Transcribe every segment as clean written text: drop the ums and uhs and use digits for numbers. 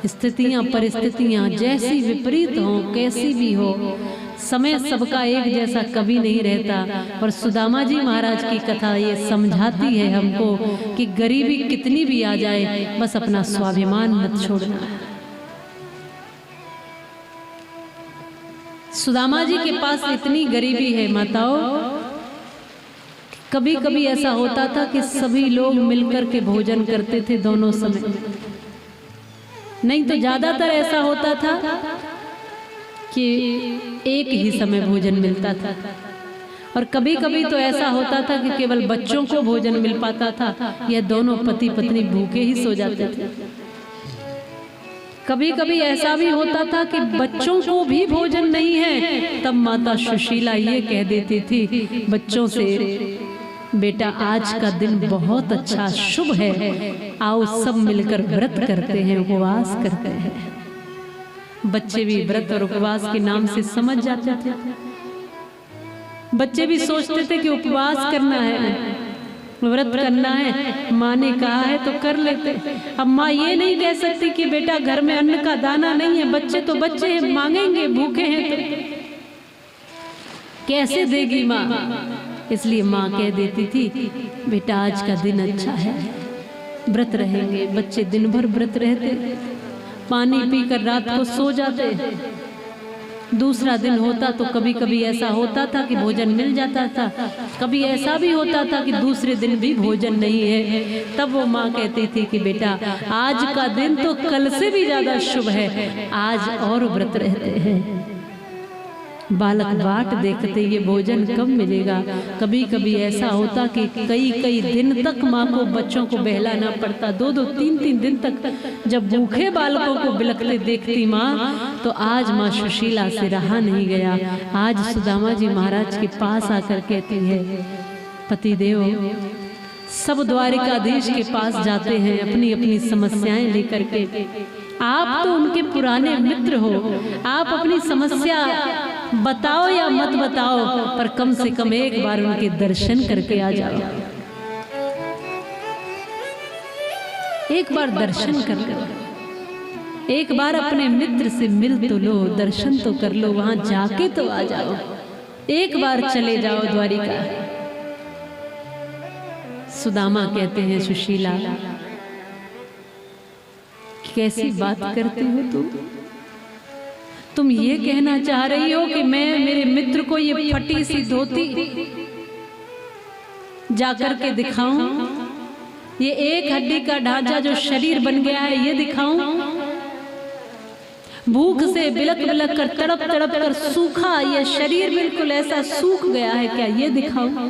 स्थितियां परिस्थितियां जैसी विपरीत हो, कैसी भी हो, समय सबका एक जैसा कभी नहीं रहता। और सुदामा जी महाराज की कथा ये समझाती है हमको कि गरीबी कितनी भी आ जाए, बस अपना स्वाभिमान मत छोड़ना है। सुदामा जी के पास इतनी गरीबी है माताओं, कभी कभी ऐसा होता था कि सभी लोग मिलकर के भोजन करते थे दोनों समय, नहीं तो ज्यादातर ऐसा होता था कि एक ही समय भोजन मिलता था। और कभी कभी तो ऐसा होता था कि केवल बच्चों को भोजन मिल पाता था, यह दोनों पति पत्नी भूखे ही सो जाते थे। कभी कभी ऐसा भी होता था कि बच्चों को भी भोजन नहीं है, तब माता सुशीला ये कह देती थी बच्चों से, बेटा आज का दिन बहुत अच्छा शुभ है, आओ सब मिलकर व्रत करते हैं, उपवास करते हैं। बच्चे भी व्रत और उपवास के नाम से समझ जाते थे। बच्चे भी सोचते थे कि उपवास करना है, व्रत करना है, माँ ने कहा है तो कर लेते। अब माँ ये नहीं कह सकती कि बेटा घर में अन्न का दाना नहीं है, बच्चे तो बच्चे हैं, मांगेंगे, भूखे हैं तो कैसे देगी माँ। इसलिए माँ कह देती थी बेटा आज का दिन अच्छा है, व्रत रहेंगे। बच्चे दिन भर व्रत रहते, पानी पीकर रात को सो जाते। दूसरा दिन होता तो कभी कभी ऐसा होता था कि भोजन मिल जाता था, कभी ऐसा भी होता था कि दूसरे दिन भी भोजन नहीं है। तब वो माँ कहती थी कि बेटा आज का दिन तो कल से भी ज्यादा शुभ है, आज और व्रत रहते हैं। बालक बाट देखते ये भोजन कब मिलेगा। कभी कभी ऐसा होता कि कई कई दिन तक माँ को बच्चों को बहलाना पड़ता, 2-2 3-3 दिन तक जब भूखे बालकों को बिलखते देखती माँ, तो आज माँ सुशीला से रहा नहीं गया। आज सुदामा जी महाराज के पास आकर कहती है पतिदेव सब द्वारिकाधीश के पास जाते हैं अपनी अपनी समस्याएं लेकर के, आप तो उनके पुराने मित्र हो, आप अपनी समस्या बताओ या मत बताओ, पर कम से कम एक बार उनके दर्शन करके आ जाओ, एक बार दर्शन कर लो, एक बार अपने मित्र से मिल तो लो, दर्शन तो कर लो, वहां जाके तो आ जाओ, एक बार चले जाओ द्वारिका। सुदामा कहते हैं सुशीला कैसी बात करती हो तुम ये कहना चाह रही हो कि मैं मेरे मित्र को ये फटी सी धोती जाकर के दिखाऊं, ये एक हड्डी का ढांचा जो शरीर बन गया है ये दिखाऊं, भूख से बिलक बिलक कर तड़प तड़प कर सूखा ये शरीर बिल्कुल ऐसा सूख गया है, क्या ये दिखाऊं,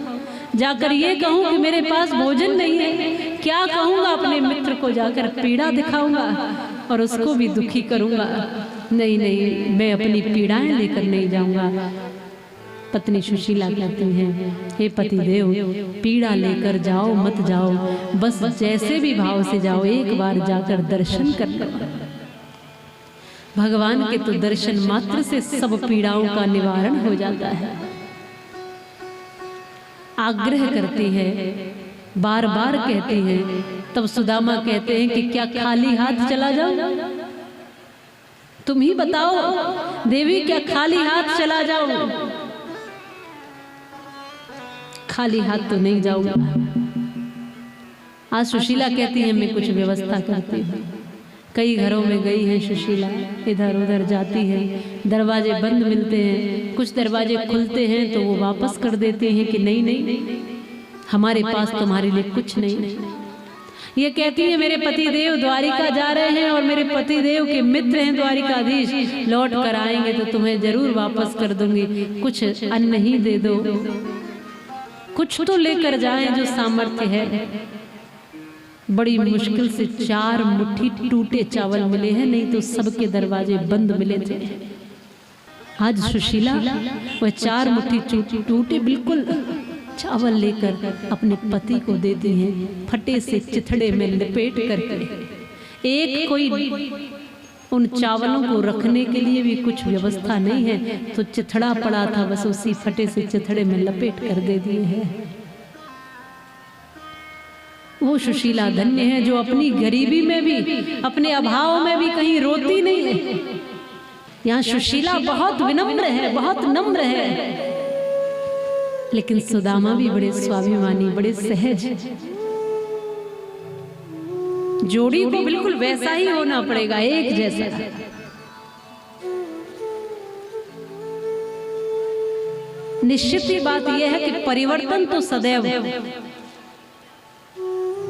जाकर ये कहूं कि मेरे पास भोजन नहीं है, क्या कहूंगा अपने मित्र को, जाकर पीड़ा दिखाऊंगा और उसको भी दुखी करूंगा। नहीं नहीं, मैं अपनी पीड़ाएं लेकर नहीं जाऊंगा। पत्नी सुशीला कहती हैं हे पतिदेव पीड़ा लेकर जाओ मत जाओ, बस जैसे भी भाव से जाओ, एक बार जाकर दर्शन कर लो। भगवान के तो दर्शन मात्र से सब पीड़ाओं का निवारण हो जाता है। आग्रह करती है, बार बार कहती है। तब सुदामा कहते हैं कि क्या खाली हाथ चला जाऊं, तुम ही बताओ देवी, क्या खाली हाथ चला जाऊं? खाली हाथ तो नहीं जाऊंगा। आज सुशीला कहती है मैं कुछ व्यवस्था करती हूँ। कई घरों में गई है सुशीला, इधर उधर जाती है, दरवाजे बंद मिलते हैं, कुछ दरवाजे खुलते हैं तो वो वापस कर देते हैं कि नहीं नहीं हमारे पास तुम्हारे लिए कुछ नहीं। ये कहती है मेरे पतिदेव द्वारिका जा रहे हैं और मेरे पतिदेव के मित्र हैं द्वारिकाधीश, लौट कर आएंगे तो तुम्हें जरूर वापस कर दूंगी, कुछ अन्न ही दे दो, कुछ तो लेकर जाएं जो सामर्थ्य है। बड़ी मुश्किल से 4 मुट्ठी टूटे चावल मिले हैं, नहीं तो सबके दरवाजे बंद मिले थे। आज सुशीला वह 4 मुट्ठी टूटे बिल्कुल चावल लेकर अपने पति को देती हैं, फटे से चिथड़े में लपेट करके। एक कोई उन चावलों को रखने के लिए भी कुछ व्यवस्था नहीं है, तो चिथड़ा पड़ा था, बस उसी फटे से चिथड़े में लपेट कर दे दिए हैं। वो सुशीला धन्य है जो अपनी गरीबी में भी, अपने अभाव में भी कहीं रोती नहीं है। यहाँ सुशीला बहुत विनम्र है, बहुत नम्र है, लेकिन सुदामा भी बड़े स्वाभिमानी, बड़े सहज। जोड़ी को बिल्कुल वैसा ही होना पड़ेगा, एक जैसा। निश्चित ही बात यह है कि परिवर्तन तो सदैव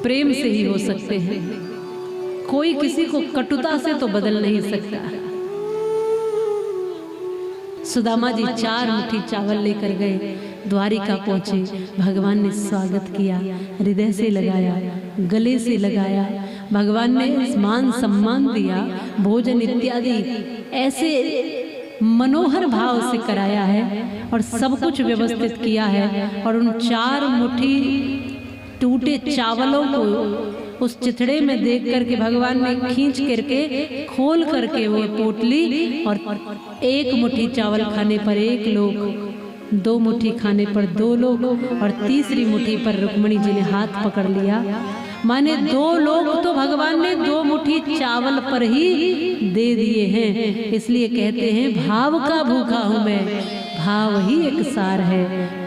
प्रेम से ही हो सकते हैं। कोई किसी को कटुता से तो बदल नहीं सकता। सुदामा जी 4 मुट्ठी चावल लेकर गए, द्वारिका पहुंचे, भगवान ने स्वागत किया, हृदय से लगाया, गले से लगाया, भगवान ने मान सम्मान दिया, भोजन इत्यादि ऐसे मनोहर भाव से कराया है और सब कुछ व्यवस्थित किया है। और उन 4 मुट्ठी टूटे चावलों को उस चिथड़े में देख करके भगवान ने खींच करके खोल करके वो पोटली, और 1 मुट्ठी चावल खाने पर 1 लोग, 2 मुट्ठी खाने पर 2 लोग, और तीसरी मुट्ठी पर रुक्मणी जी ने हाथ पकड़ लिया। माने 2 लोग तो भगवान ने 2 मुट्ठी चावल पर ही दे दिए हैं। इसलिए कहते हैं भाव का भूखा हूं मैं, भाव ही एक सार है,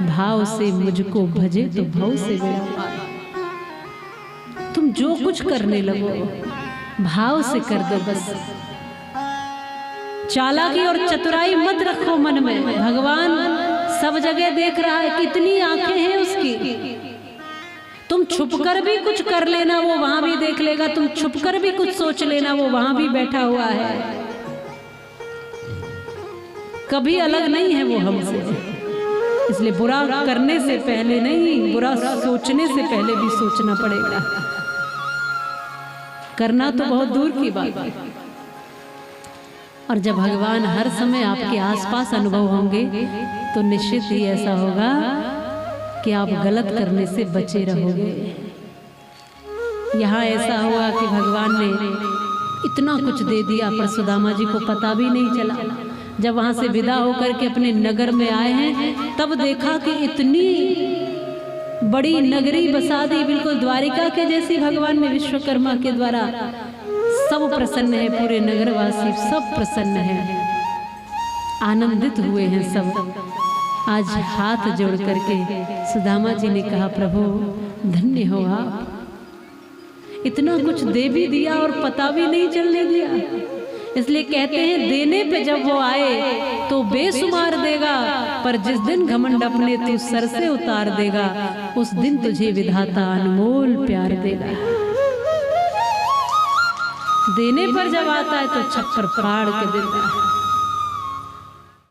भाव से मुझको भजे तो भव से बेड़ा पार। तुम जो कुछ करने लगो भाव से कर दो बस। चालाकी और चतुराई मत रखो मन में। भगवान सब जगह देख रहा है, कितनी आंखें हैं उसकी। तुम छुपकर भी कुछ कर लेना, वो वहां भी देख लेगा। तुम छुपकर भी कुछ सोच लेना, वो वहां भी बैठा हुआ है। कभी अलग नहीं है वो हमसे। इसलिए बुरा करने से पहले नहीं, बुरा सोचने से पहले भी सोचना पड़ेगा। करना तो बहुत दूर की बात है। और जब भगवान हर समय आपके आसपास अनुभव होंगे तो निश्चित ही ऐसा होगा कि आप गलत करने से बचे रहोगे। यहाँ ऐसा हुआ कि भगवान ने इतना कुछ दे दिया पर सुदामा जी को पता भी नहीं चला। जब वहां से विदा होकर के अपने नगर में आए हैं तब देखा कि इतनी बड़ी नगरी बसा दी, बिल्कुल द्वारिका के जैसी भगवान ने विश्वकर्मा के द्वारा। सब प्रसन्न है, पूरे नगरवासी सब प्रसन्न है, आनंदित हुए हैं सब। आज हाथ जोड़ करके सुदामा जी ने कहा, प्रभु धन्य हो आप, इतना कुछ दे भी दिया और पता भी नहीं चलने दिया। इसलिए कहते हैं देने पे जब वो आए तो बेसुमार देगा, पर जिस दिन घमंड अपने तू सर से उतार देगा उस दिन तुझे विधाता अनमोल प्यार देगा। देने पर जब आता है तो छप्पर फाड़ के देता है।